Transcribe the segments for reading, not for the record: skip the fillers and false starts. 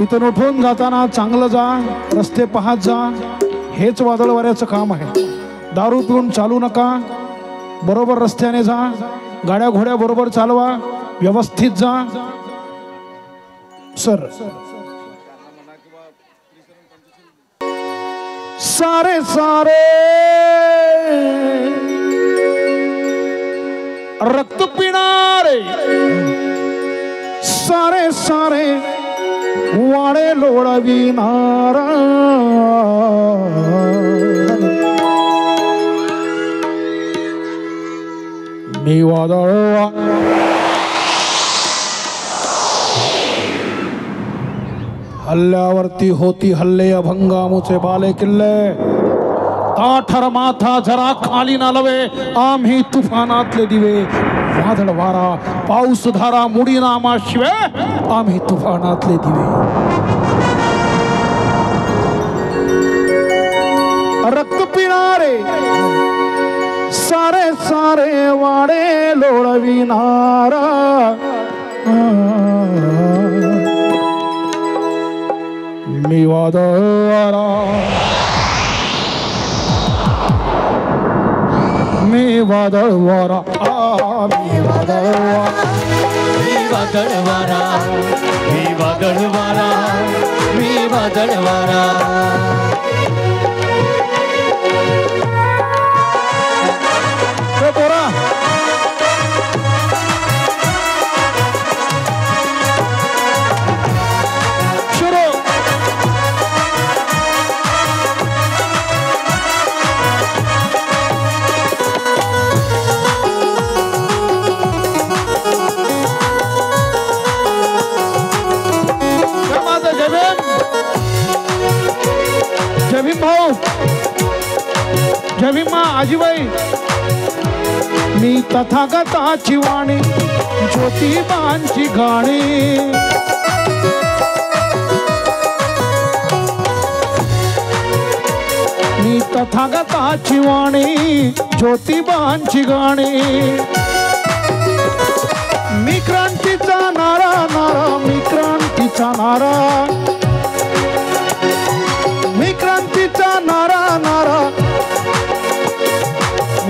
इथून उठून जाताना चांगलं जा, रस्ते पाहत जा, हेच वादळ वाऱ्याचं काम आहे. दारू पिऊन चालू नका, बरोबर रस्त्याने जा, गाड्या घोड्या बरोबर चालवा, व्यवस्थित जा. सर सारे सारे रक्त पिणारे सारे सारे वाडे लोळविणारा मी वादळ हल्ल्यावरती होती हल्ले अभंगामुचे बाले किल्ले. ताठर माथा जरा खाली ना लवे, आम्ही तुफानातले दिवे. वादळ वारा पाऊस धारा मुडी नामा शिवे, आम्ही तुफानातले दिवे. रक्त पिणारे सारे सारे वाडे लोळविणारा मी वादळ वारा मी वादळ वारा मी वादळ वारा मी वादळ वारा मी वादळ वारा मी वादळ वारा. पोरा भाऊ जमीमा आजीबाई. मी तथागताची वाणी ज्योतिबांची गाणी. मी तथागताची वाणी ज्योतिबांची गाणी. मी क्रांतीचा नारा नारा मी क्रांतीचा नारा मी क्रांतीचा नारा नारा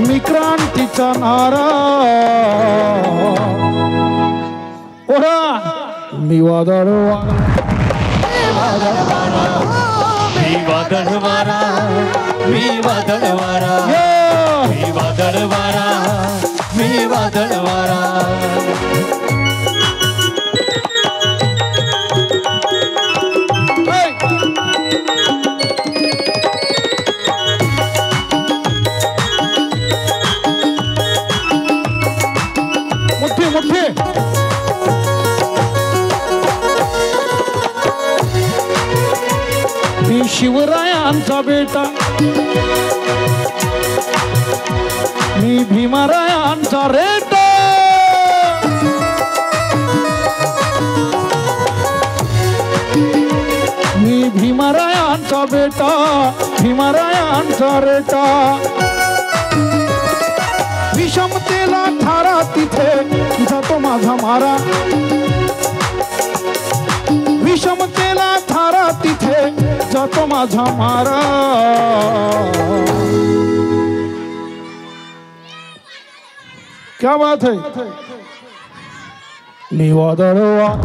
मी क्रांतीचा नारा. ओढा मी वादळ वारा मी वादळ वारा मी वादळ वारा मी वादळ वारा मी वादळ वारा. मी शिवरायांचा बेटा मी भीमरायांचा रेटा. मी भीमरायांचा बेटा भीमरायांचा रेटा. विषमतेला थारा तिथे जातो माझा मारा. विषमतेला थारा तिथे जातो माझा मारा. क्या बात है. मी वादळ वारा